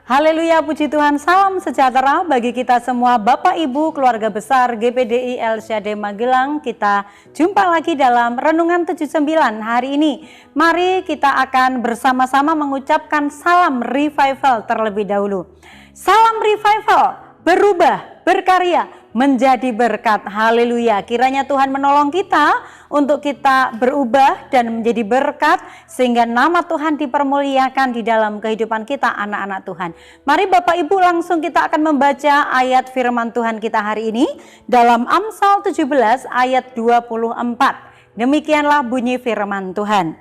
Haleluya, puji Tuhan, salam sejahtera bagi kita semua Bapak Ibu keluarga besar GPDI El Shaddai Magelang. Kita jumpa lagi dalam Renungan 79 hari ini. Mari kita akan bersama-sama mengucapkan salam revival terlebih dahulu. Salam revival, berubah, berkarya, menjadi berkat. Haleluya. Kiranya Tuhan menolong kita untuk kita berubah dan menjadi berkat sehingga nama Tuhan dipermuliakan di dalam kehidupan kita anak-anak Tuhan. Mari Bapak Ibu langsung kita akan membaca ayat firman Tuhan kita hari ini dalam Amsal 17 ayat 24. Demikianlah bunyi firman Tuhan.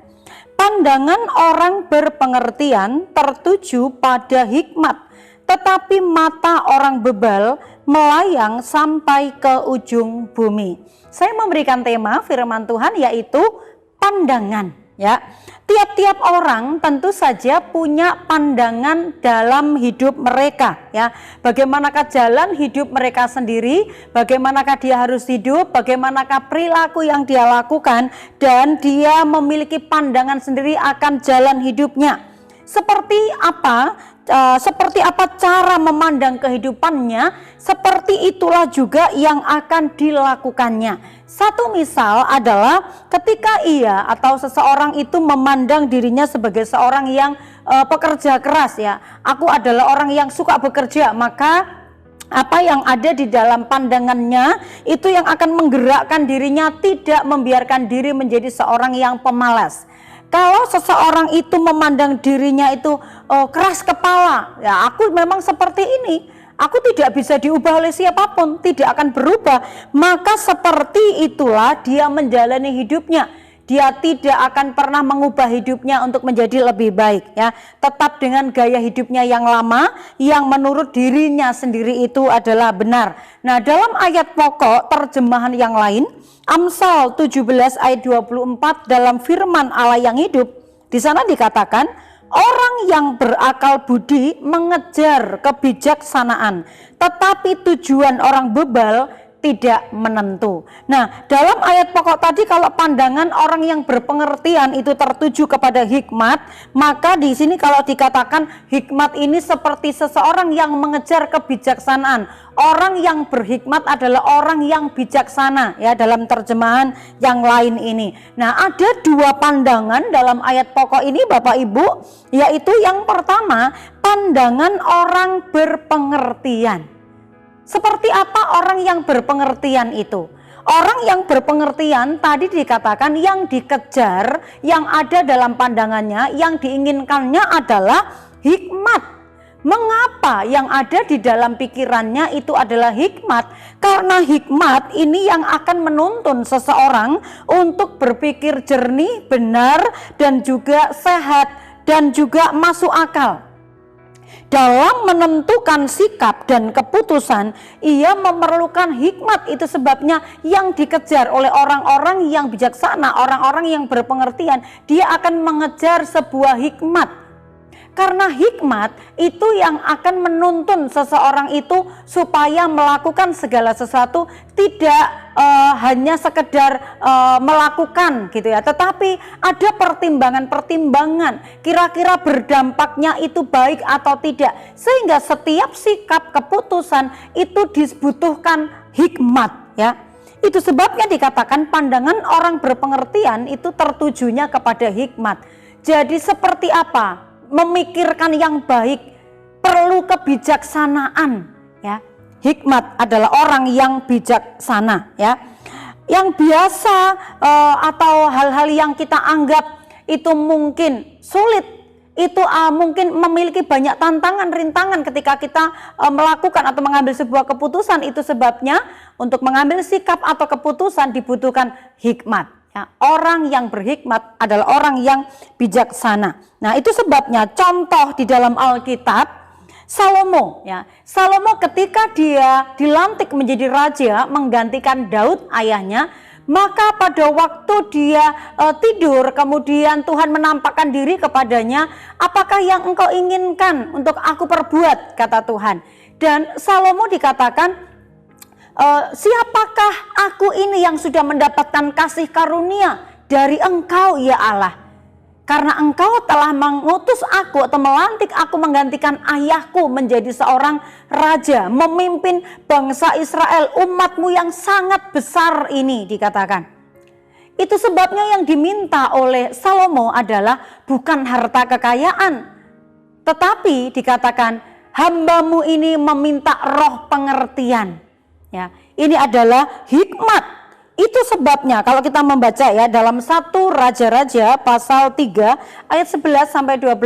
Pandangan orang berpengertian tertuju pada hikmat, tetapi mata orang bebal melayang sampai ke ujung bumi. Saya memberikan tema firman Tuhan yaitu pandangan, ya. Tiap-tiap orang tentu saja punya pandangan dalam hidup mereka, ya. Bagaimanakah jalan hidup mereka sendiri, bagaimanakah dia harus hidup, bagaimanakah perilaku yang dia lakukan, dan dia memiliki pandangan sendiri akan jalan hidupnya. Seperti apa cara memandang kehidupannya, seperti itulah juga yang akan dilakukannya. Satu misal adalah ketika ia atau seseorang itu memandang dirinya sebagai seorang yang pekerja keras, ya. Aku adalah orang yang suka bekerja, maka apa yang ada di dalam pandangannya itu yang akan menggerakkan dirinya, tidak membiarkan diri menjadi seorang yang pemalas. Kalau seseorang itu memandang dirinya itu keras kepala, ya aku memang seperti ini, aku tidak bisa diubah oleh siapapun, tidak akan berubah, maka seperti itulah dia menjalani hidupnya. Dia tidak akan pernah mengubah hidupnya untuk menjadi lebih baik, ya. Tetap dengan gaya hidupnya yang lama, yang menurut dirinya sendiri itu adalah benar. Nah, dalam ayat pokok terjemahan yang lain, Amsal 17 ayat 24 dalam firman Allah yang hidup, di sana dikatakan, orang yang berakal budi mengejar kebijaksanaan, tetapi tujuan orang bebal tidak menentu. Nah, dalam ayat pokok tadi kalau pandangan orang yang berpengertian itu tertuju kepada hikmat, maka di sini kalau dikatakan hikmat ini seperti seseorang yang mengejar kebijaksanaan. Orang yang berhikmat adalah orang yang bijaksana, ya, dalam terjemahan yang lain ini. Nah, ada dua pandangan dalam ayat pokok ini Bapak Ibu, yaitu yang pertama, pandangan orang berpengertian. Seperti apa orang yang berpengertian itu? Orang yang berpengertian tadi dikatakan yang dikejar, yang ada dalam pandangannya, yang diinginkannya adalah hikmat. Mengapa yang ada di dalam pikirannya itu adalah hikmat? Karena hikmat ini yang akan menuntun seseorang untuk berpikir jernih, benar, dan juga sehat, dan juga masuk akal. Dalam menentukan sikap dan keputusan, ia memerlukan hikmat. Itu sebabnya yang dikejar oleh orang-orang yang bijaksana, orang-orang yang berpengertian, dia akan mengejar sebuah hikmat. Karena hikmat itu yang akan menuntun seseorang itu supaya melakukan segala sesuatu, tidak hanya sekedar melakukan gitu ya, tetapi ada pertimbangan-pertimbangan, kira-kira berdampaknya itu baik atau tidak, sehingga setiap sikap keputusan itu dibutuhkan hikmat, ya. Itu sebabnya dikatakan pandangan orang berpengertian itu tertujunya kepada hikmat. Jadi seperti apa? Memikirkan yang baik, perlu kebijaksanaan, ya. Hikmat adalah orang yang bijaksana, ya. Yang biasa atau hal-hal yang kita anggap itu mungkin sulit, itu mungkin memiliki banyak tantangan, rintangan ketika kita melakukan atau mengambil sebuah keputusan. Itu sebabnya untuk mengambil sikap atau keputusan dibutuhkan hikmat. Ya, orang yang berhikmat adalah orang yang bijaksana. Nah, itu sebabnya contoh di dalam Alkitab, Salomo, ya. Salomo ketika dia dilantik menjadi raja menggantikan Daud ayahnya, maka pada waktu dia tidur, kemudian Tuhan menampakkan diri kepadanya, apakah yang engkau inginkan untuk aku perbuat, kata Tuhan. Dan Salomo dikatakan, siapakah aku ini yang sudah mendapatkan kasih karunia dari engkau ya Allah? karena engkau telah mengutus aku atau melantik aku menggantikan ayahku menjadi seorang raja, memimpin bangsa Israel, umatmu yang sangat besar ini, dikatakan. Itu sebabnya yang diminta oleh Salomo adalah bukan harta kekayaan, tetapi dikatakan hambamu ini meminta roh pengertian. Ya, ini adalah hikmat. Itu sebabnya kalau kita membaca ya dalam 1 Raja-Raja pasal 3 ayat 11 sampai 12,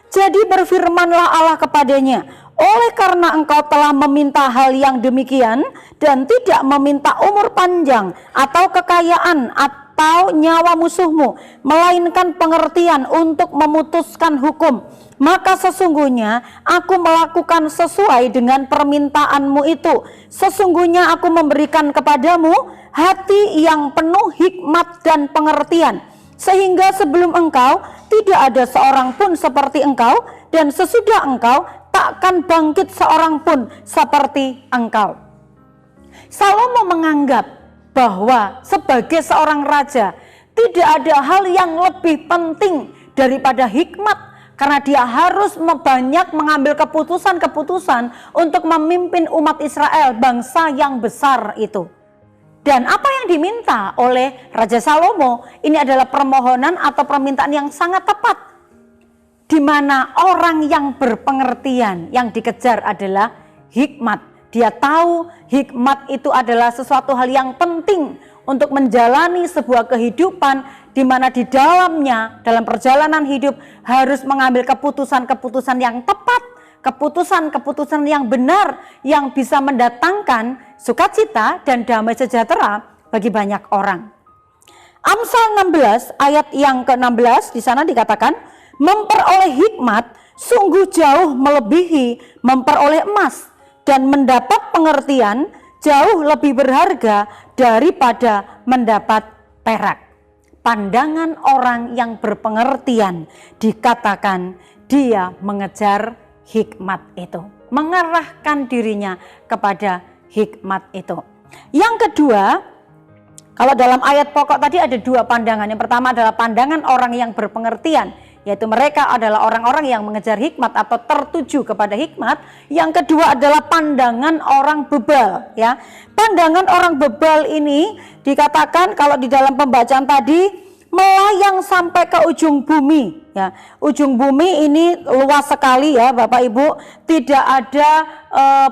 jadi berfirmanlah Allah kepadanya, oleh karena engkau telah meminta hal yang demikian dan tidak meminta umur panjang atau kekayaan atau nyawa musuhmu, melainkan pengertian untuk memutuskan hukum, maka sesungguhnya aku melakukan sesuai dengan permintaanmu itu. Sesungguhnya aku memberikan kepadamu hati yang penuh hikmat dan pengertian, sehingga sebelum engkau tidak ada seorang pun seperti engkau, dan sesudah engkau takkan bangkit seorang pun seperti engkau. Salomo menganggap bahwa sebagai seorang raja tidak ada hal yang lebih penting daripada hikmat, karena dia harus banyak mengambil keputusan-keputusan untuk memimpin umat Israel, bangsa yang besar itu. Dan apa yang diminta oleh Raja Salomo ini adalah permohonan atau permintaan yang sangat tepat, di mana orang yang berpengertian yang dikejar adalah hikmat. Dia tahu hikmat itu adalah sesuatu hal yang penting untuk menjalani sebuah kehidupan di mana di dalamnya dalam perjalanan hidup harus mengambil keputusan-keputusan yang tepat, keputusan-keputusan yang benar yang bisa mendatangkan sukacita dan damai sejahtera bagi banyak orang. Amsal 16 ayat yang ke-16 di sana dikatakan, memperoleh hikmat sungguh jauh melebihi memperoleh emas, dan mendapat pengertian jauh lebih berharga daripada mendapat perak. Pandangan orang yang berpengertian dikatakan dia mengejar hikmat itu, mengarahkan dirinya kepada hikmat itu. Yang kedua, kalau dalam ayat pokok tadi ada dua pandangan. Yang pertama adalah pandangan orang yang berpengertian, yaitu mereka adalah orang-orang yang mengejar hikmat atau tertuju kepada hikmat. Yang kedua adalah pandangan orang bebal, ya. Pandangan orang bebal ini dikatakan kalau di dalam pembacaan tadi melayang sampai ke ujung bumi, ya. Ujung bumi ini luas sekali ya Bapak Ibu, tidak ada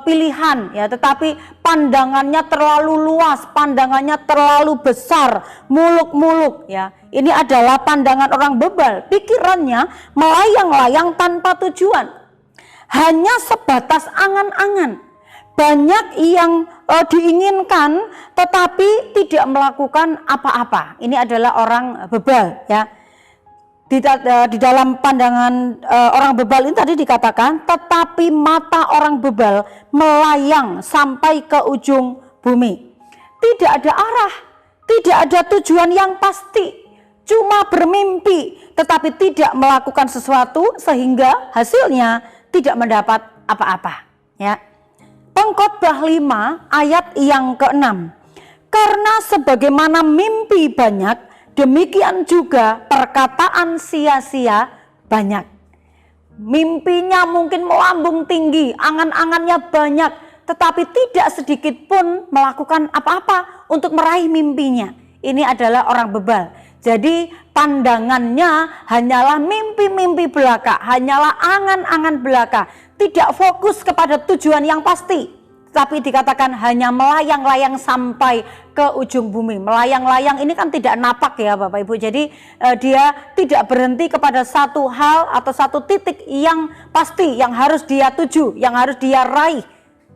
pilihan ya, tetapi pandangannya terlalu luas, pandangannya terlalu besar, muluk-muluk ya. Ini adalah pandangan orang bebal, pikirannya melayang-layang tanpa tujuan, hanya sebatas angan-angan. Banyak yang diinginkan tetapi tidak melakukan apa-apa. Ini adalah orang bebal ya. Di dalam pandangan orang bebal ini tadi dikatakan, tetapi mata orang bebal melayang sampai ke ujung bumi. Tidak ada arah, tidak ada tujuan yang pasti, cuma bermimpi tetapi tidak melakukan sesuatu sehingga hasilnya tidak mendapat apa-apa ya. Pengkhotbah 5 ayat yang ke-6, karena sebagaimana mimpi banyak, demikian juga perkataan sia-sia banyak. Mimpinya mungkin melambung tinggi, angan-angannya banyak, tetapi tidak sedikit pun melakukan apa-apa untuk meraih mimpinya. Ini adalah orang bebal. Jadi pandangannya hanyalah mimpi-mimpi belaka, hanyalah angan-angan belaka, tidak fokus kepada tujuan yang pasti, tapi dikatakan hanya melayang-layang sampai ke ujung bumi. Melayang-layang ini kan tidak napak ya Bapak Ibu, jadi dia tidak berhenti kepada satu hal atau satu titik yang pasti, yang harus dia tuju, yang harus dia raih.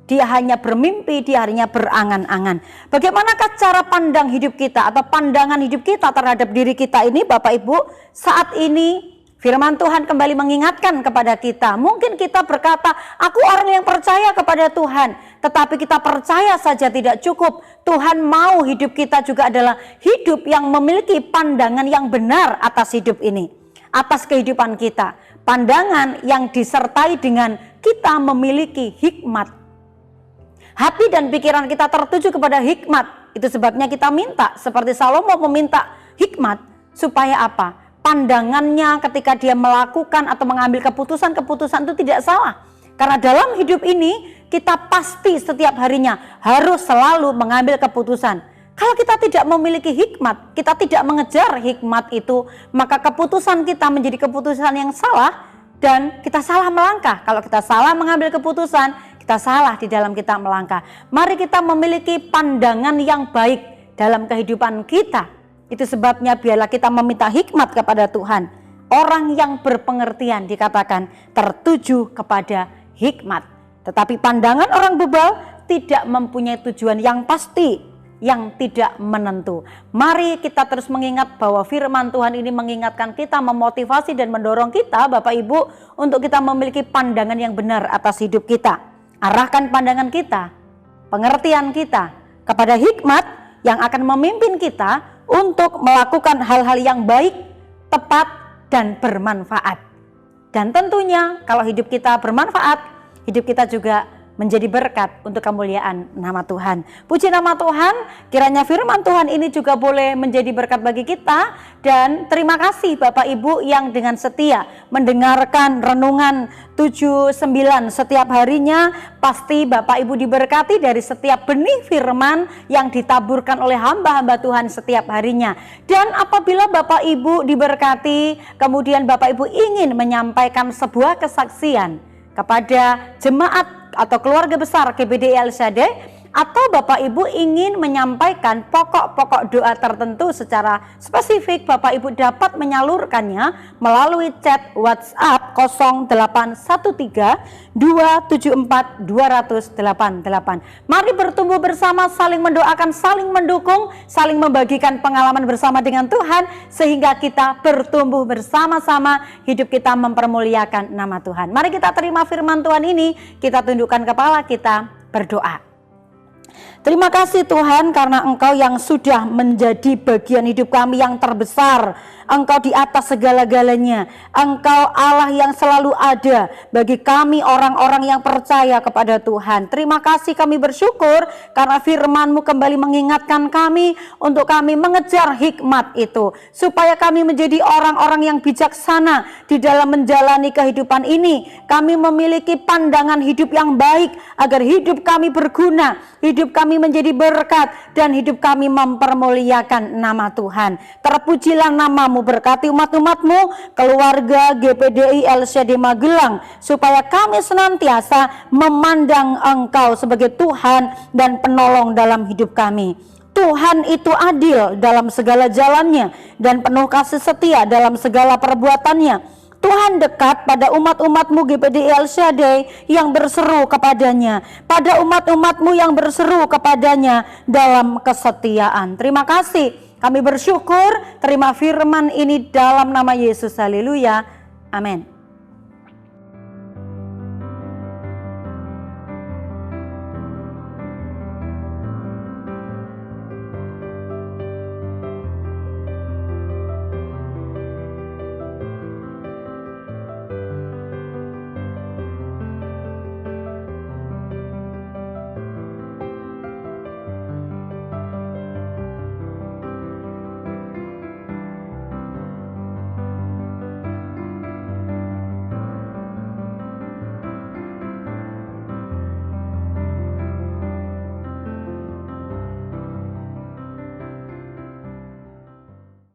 Dia hanya bermimpi, dia hanya berangan-angan. Bagaimanakah cara pandang hidup kita atau pandangan hidup kita terhadap diri kita ini Bapak Ibu? Saat ini firman Tuhan kembali mengingatkan kepada kita. Mungkin kita berkata, aku orang yang percaya kepada Tuhan. Tetapi kita percaya saja tidak cukup. Tuhan mau hidup kita juga adalah hidup yang memiliki pandangan yang benar atas hidup ini, atas kehidupan kita. Pandangan yang disertai dengan kita memiliki hikmat. Hati dan pikiran kita tertuju kepada hikmat. Itu sebabnya kita minta, seperti Salomo meminta hikmat, supaya apa? pandangannya ketika dia melakukan atau mengambil keputusan-keputusan itu tidak salah. Karena dalam hidup ini kita pasti setiap harinya harus selalu mengambil keputusan. Kalau kita tidak memiliki hikmat, kita tidak mengejar hikmat itu, maka keputusan kita menjadi keputusan yang salah dan kita salah melangkah. Kalau kita salah mengambil keputusan, kita salah di dalam kita melangkah. Mari kita memiliki pandangan yang baik dalam kehidupan kita. Itu sebabnya biarlah kita meminta hikmat kepada Tuhan. Orang yang berpengertian dikatakan tertuju kepada hikmat. Tetapi pandangan orang bebal tidak mempunyai tujuan yang pasti, yang tidak menentu. Mari kita terus mengingat bahwa firman Tuhan ini mengingatkan kita, memotivasi dan mendorong kita Bapak Ibu untuk kita memiliki pandangan yang benar atas hidup kita. Arahkan pandangan kita, pengertian kita kepada hikmat yang akan memimpin kita untuk melakukan hal-hal yang baik, tepat dan bermanfaat. Dan tentunya kalau hidup kita bermanfaat, hidup kita juga menjadi berkat untuk kemuliaan nama Tuhan. Puji nama Tuhan, kiranya firman Tuhan ini juga boleh menjadi berkat bagi kita. Dan terima kasih Bapak Ibu yang dengan setia mendengarkan renungan 79 setiap harinya. Pasti Bapak Ibu diberkati dari setiap benih firman yang ditaburkan oleh hamba-hamba Tuhan setiap harinya. Dan apabila Bapak Ibu diberkati, kemudian Bapak Ibu ingin menyampaikan sebuah kesaksian kepada jemaat atau keluarga besar GPDI El Shaddai, atau Bapak Ibu ingin menyampaikan pokok-pokok doa tertentu secara spesifik, Bapak Ibu dapat menyalurkannya melalui chat WhatsApp 0813 274 20088. Mari bertumbuh bersama, saling mendoakan, saling mendukung, saling membagikan pengalaman bersama dengan Tuhan, sehingga kita bertumbuh bersama-sama, hidup kita mempermuliakan nama Tuhan. Mari kita terima firman Tuhan ini, kita tundukkan kepala, kita berdoa. Terima kasih Tuhan karena Engkau yang sudah menjadi bagian hidup kami yang terbesar. Engkau di atas segala-galanya. Engkau Allah yang selalu ada bagi kami orang-orang yang percaya kepada Tuhan. Terima kasih, kami bersyukur karena firman-Mu kembali mengingatkan kami untuk kami mengejar hikmat itu, supaya kami menjadi orang-orang yang bijaksana di dalam menjalani kehidupan ini. Kami memiliki pandangan hidup yang baik agar hidup kami berguna, hidup kami menjadi berkat, dan hidup kami mempermuliakan nama Tuhan. Terpujilah nama-Mu, berkati umat-umat-Mu, keluarga GPDI El Shaddai Magelang, supaya kami senantiasa memandang Engkau sebagai Tuhan dan penolong dalam hidup kami. Tuhan itu adil dalam segala jalannya dan penuh kasih setia dalam segala perbuatannya. Tuhan dekat pada umat-umat-Mu GPDI El Shaddai yang berseru kepadanya, pada umat-umat-Mu yang berseru kepadanya dalam kesetiaan. Terima kasih, kami bersyukur, terima firman ini dalam nama Yesus, haleluya, amin.